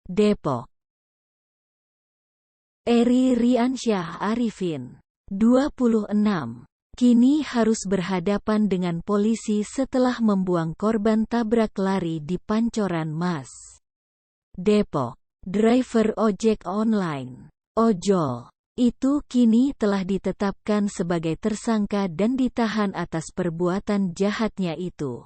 Depok. Eri Riansyah Arifin, 26, kini harus berhadapan dengan polisi setelah membuang korban tabrak lari di Pancoran Mas, Depok. Driver ojek online, ojol, itu kini telah ditetapkan sebagai tersangka dan ditahan atas perbuatan jahatnya itu.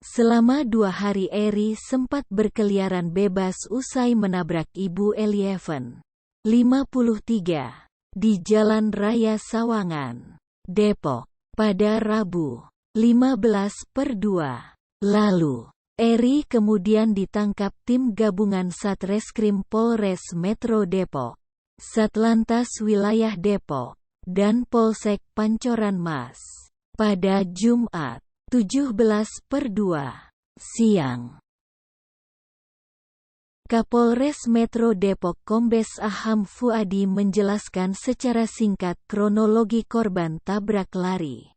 Selama 2 hari Eri sempat berkeliaran bebas usai menabrak Ibu Elieven, 53, di Jalan Raya Sawangan, Depok, pada Rabu, 15/2, lalu. Eri kemudian ditangkap tim gabungan Satreskrim Polres Metro Depok, Satlantas Wilayah Depok, dan Polsek Pancoran Mas, pada Jumat, 17/2, siang. Kapolres Metro Depok Kombes Aham Fuadi menjelaskan secara singkat kronologi korban tabrak lari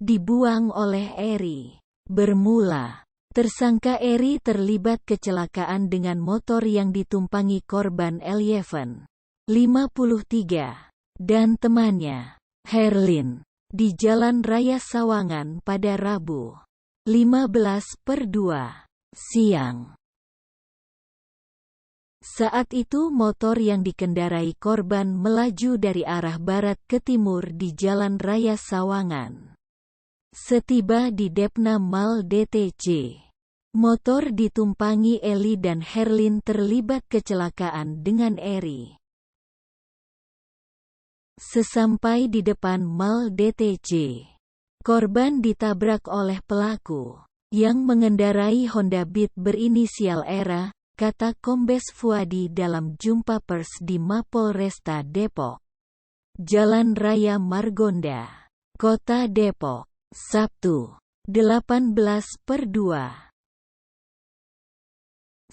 dibuang oleh Eri. Bermula, tersangka Eri terlibat kecelakaan dengan motor yang ditumpangi korban Elieven, 53, dan temannya, Herlin, di Jalan Raya Sawangan pada Rabu, 15/2, siang. Saat itu motor yang dikendarai korban melaju dari arah barat ke timur di Jalan Raya Sawangan. Setiba di Depna Mal DTC, motor ditumpangi Eli dan Herlin terlibat kecelakaan dengan Eri. Sesampai di depan Mal DTC, korban ditabrak oleh pelaku, yang mengendarai Honda Beat berinisial Era, kata Kombes Fuadi dalam jumpa pers di Mapolresta Depok. Jalan Raya Margonda, Kota Depok, Sabtu, 18/2.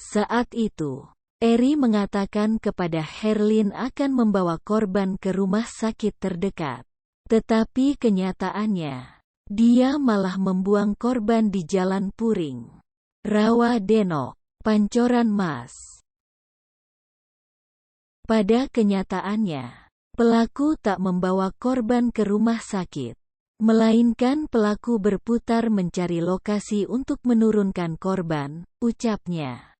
Saat itu, Eri mengatakan kepada Herlin akan membawa korban ke rumah sakit terdekat. Tetapi kenyataannya, dia malah membuang korban di Jalan Puring, Rawa Denok, Pancoran Mas. Pada kenyataannya, pelaku tak membawa korban ke rumah sakit, melainkan pelaku berputar mencari lokasi untuk menurunkan korban, ucapnya.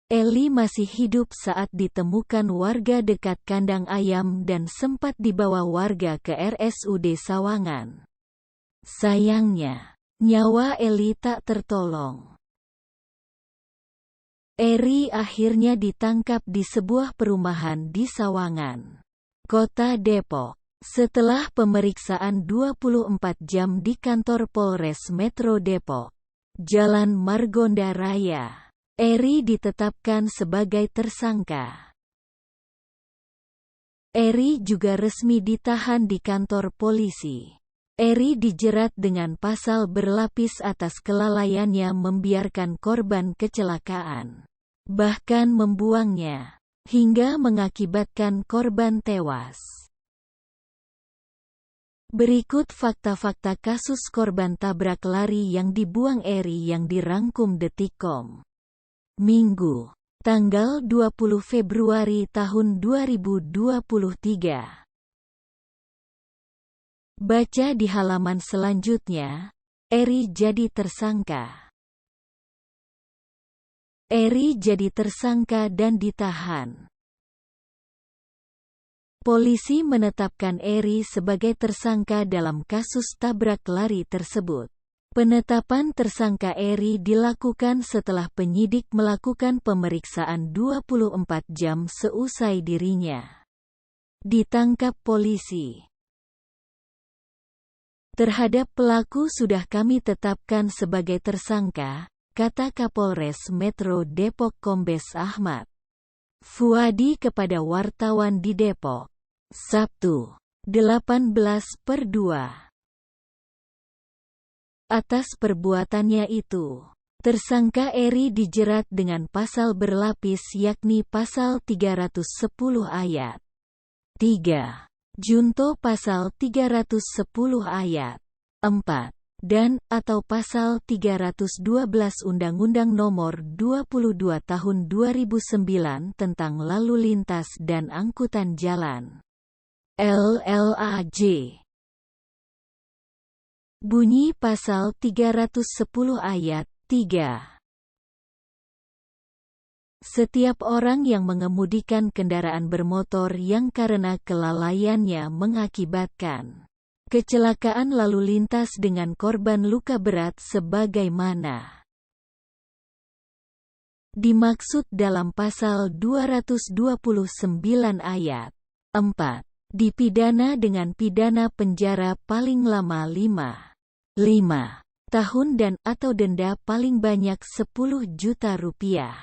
Eli masih hidup saat ditemukan warga dekat kandang ayam dan sempat dibawa warga ke RSUD Sawangan. Sayangnya, nyawa Eli tak tertolong. Eri akhirnya ditangkap di sebuah perumahan di Sawangan, Kota Depok. Setelah pemeriksaan 24 jam di kantor Polres Metro Depok, Jalan Margonda Raya, Eri ditetapkan sebagai tersangka. Eri juga resmi ditahan di kantor polisi. Eri dijerat dengan pasal berlapis atas kelalaiannya membiarkan korban kecelakaan, bahkan membuangnya, hingga mengakibatkan korban tewas. Berikut fakta-fakta kasus korban tabrak lari yang dibuang Eri yang dirangkum Detikcom. Minggu, tanggal 20 Februari tahun 2023. Baca di halaman selanjutnya, Eri jadi tersangka. Eri jadi tersangka dan ditahan. Polisi menetapkan Eri sebagai tersangka dalam kasus tabrak lari tersebut. Penetapan tersangka Eri dilakukan setelah penyidik melakukan pemeriksaan 24 jam seusai dirinya ditangkap polisi. Terhadap pelaku sudah kami tetapkan sebagai tersangka, kata Kapolres Metro Depok Kombes Ahmad Fuadi kepada wartawan di Depok, Sabtu, 18/2. Atas perbuatannya itu, tersangka Eri dijerat dengan pasal berlapis yakni pasal 310 ayat 3, junto pasal 310 ayat 4, dan atau Pasal 312 Undang-Undang Nomor 22 Tahun 2009 tentang Lalu Lintas dan Angkutan Jalan. LLAJ. Bunyi Pasal 310 Ayat 3. Setiap orang yang mengemudikan kendaraan bermotor yang karena kelalaiannya mengakibatkan kecelakaan lalu lintas dengan korban luka berat sebagaimana dimaksud dalam Pasal 229 Ayat 4, dipidana dengan pidana penjara paling lama 5 tahun dan atau denda paling banyak 10 juta rupiah.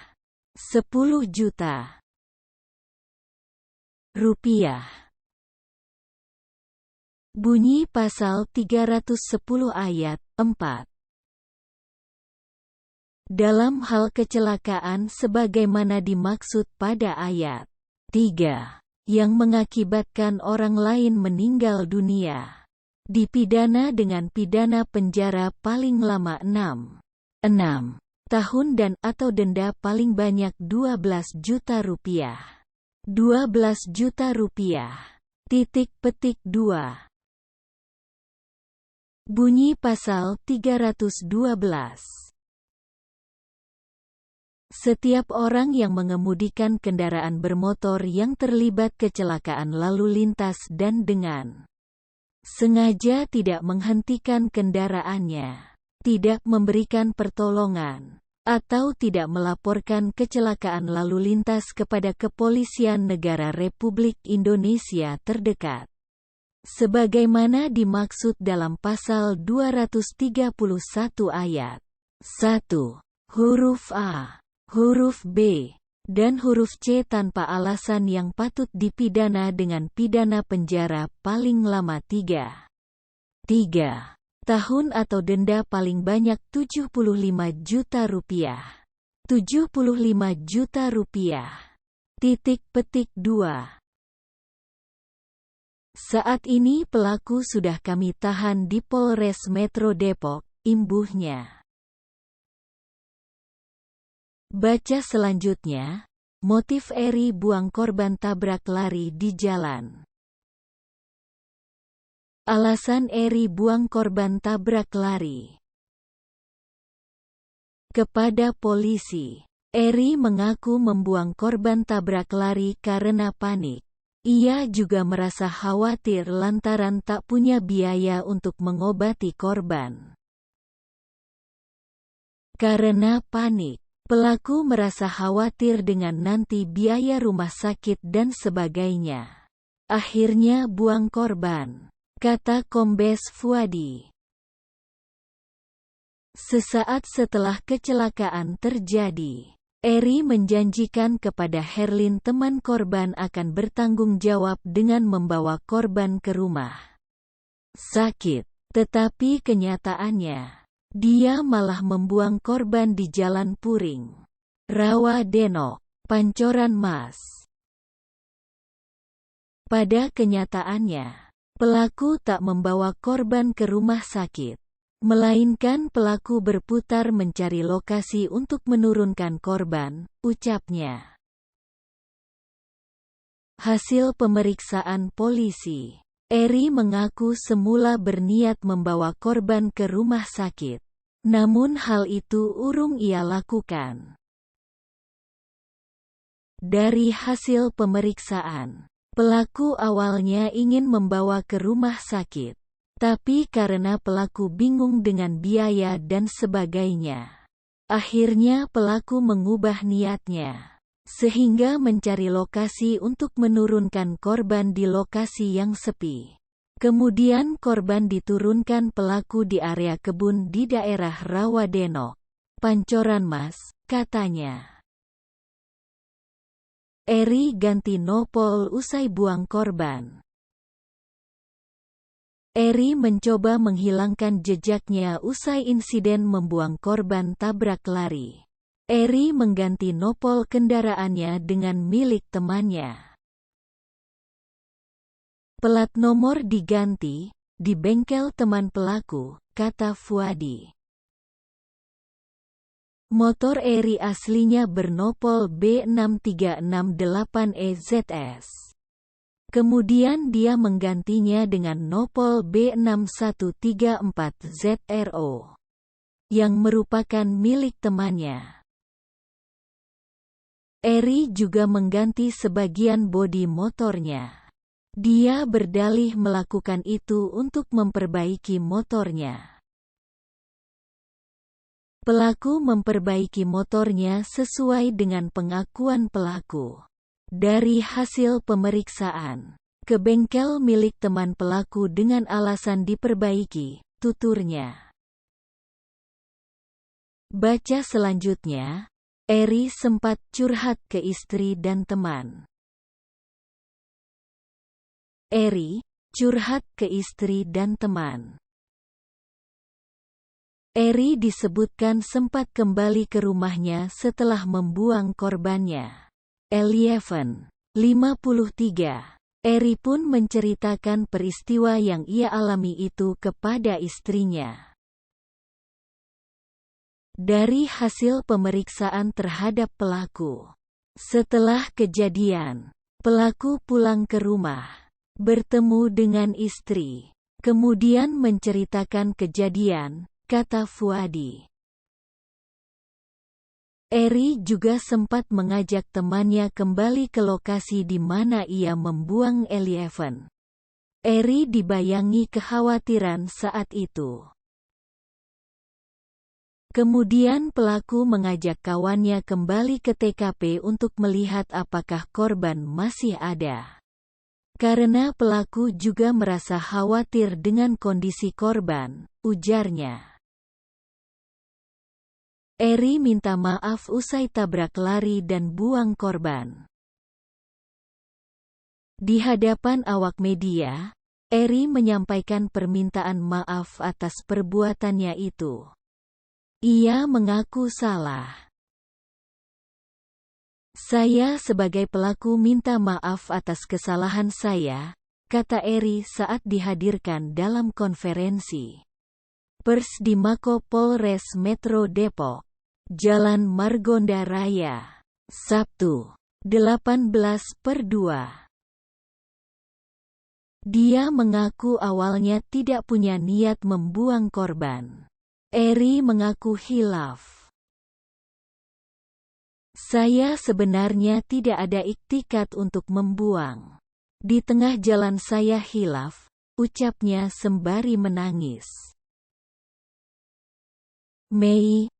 10 juta rupiah. Bunyi Pasal 310 Ayat 4. Dalam hal kecelakaan sebagaimana dimaksud pada Ayat 3, yang mengakibatkan orang lain meninggal dunia, dipidana dengan pidana penjara paling lama 6 tahun dan atau denda paling banyak 12 juta rupiah. 12 juta rupiah. Titik petik 2. Bunyi Pasal 312. Setiap orang yang mengemudikan kendaraan bermotor yang terlibat kecelakaan lalu lintas dan dengan sengaja tidak menghentikan kendaraannya, tidak memberikan pertolongan, atau tidak melaporkan kecelakaan lalu lintas kepada Kepolisian Negara Republik Indonesia terdekat, sebagaimana dimaksud dalam Pasal 231 Ayat 1, huruf A, huruf B, dan huruf C tanpa alasan yang patut dipidana dengan pidana penjara paling lama 3 tahun atau denda paling banyak 75 juta rupiah. 75 juta rupiah. Titik petik 2. Saat ini pelaku sudah kami tahan di Polres Metro Depok, imbuhnya. Baca selanjutnya, motif Eri buang korban tabrak lari di jalan. Alasan Eri buang korban tabrak lari. Kepada polisi, Eri mengaku membuang korban tabrak lari karena panik. Ia juga merasa khawatir lantaran tak punya biaya untuk mengobati korban. Karena panik, pelaku merasa khawatir dengan nanti biaya rumah sakit dan sebagainya. Akhirnya buang korban, kata Kombes Fuadi. Sesaat setelah kecelakaan terjadi, Eri menjanjikan kepada Herlin teman korban akan bertanggung jawab dengan membawa korban ke rumah sakit. Tetapi kenyataannya, dia malah membuang korban di Jalan Puring, Rawadenok, Pancoran Mas. Pada kenyataannya, pelaku tak membawa korban ke rumah sakit, melainkan pelaku berputar mencari lokasi untuk menurunkan korban, ucapnya. Hasil pemeriksaan polisi, Eri mengaku semula berniat membawa korban ke rumah sakit, namun hal itu urung ia lakukan. Dari hasil pemeriksaan, pelaku awalnya ingin membawa ke rumah sakit, tapi karena pelaku bingung dengan biaya dan sebagainya, akhirnya pelaku mengubah niatnya, sehingga mencari lokasi untuk menurunkan korban di lokasi yang sepi. Kemudian korban diturunkan pelaku di area kebun di daerah Rawadenok, Pancoran Mas, katanya. Eri ganti nopol usai buang korban. Eri mencoba menghilangkan jejaknya usai insiden membuang korban tabrak lari. Eri mengganti nopol kendaraannya dengan milik temannya. Plat nomor diganti di bengkel teman pelaku, kata Fuadi. Motor Eri aslinya bernopol B6368EZS. Kemudian dia menggantinya dengan nopol B6134ZRO, yang merupakan milik temannya. Eri juga mengganti sebagian bodi motornya. Dia berdalih melakukan itu untuk memperbaiki motornya. Pelaku memperbaiki motornya sesuai dengan pengakuan pelaku. Dari hasil pemeriksaan, ke bengkel milik teman pelaku dengan alasan diperbaiki, tuturnya. Baca selanjutnya, Eri sempat curhat ke istri dan teman. Eri curhat ke istri dan teman. Eri disebutkan sempat kembali ke rumahnya setelah membuang korbannya. 11:53. Eri pun menceritakan peristiwa yang ia alami itu kepada istrinya. Dari hasil pemeriksaan terhadap pelaku, setelah kejadian, pelaku pulang ke rumah, bertemu dengan istri, kemudian menceritakan kejadian, kata Fuadi. Eri juga sempat mengajak temannya kembali ke lokasi di mana ia membuang 11. Eri dibayangi kekhawatiran saat itu. Kemudian pelaku mengajak kawannya kembali ke TKP untuk melihat apakah korban masih ada. Karena pelaku juga merasa khawatir dengan kondisi korban, ujarnya. Eri minta maaf usai tabrak lari dan buang korban. Di hadapan awak media, Eri menyampaikan permintaan maaf atas perbuatannya itu. Ia mengaku salah. Saya sebagai pelaku minta maaf atas kesalahan saya, kata Eri saat dihadirkan dalam konferensi pers di Mako Polres Metro Depok, Jalan Margonda Raya, Sabtu, 18/2. Dia mengaku awalnya tidak punya niat membuang korban. Eri mengaku hilaf. Saya sebenarnya tidak ada iktikat untuk membuang. Di tengah jalan saya hilaf, ucapnya sembari menangis. Mei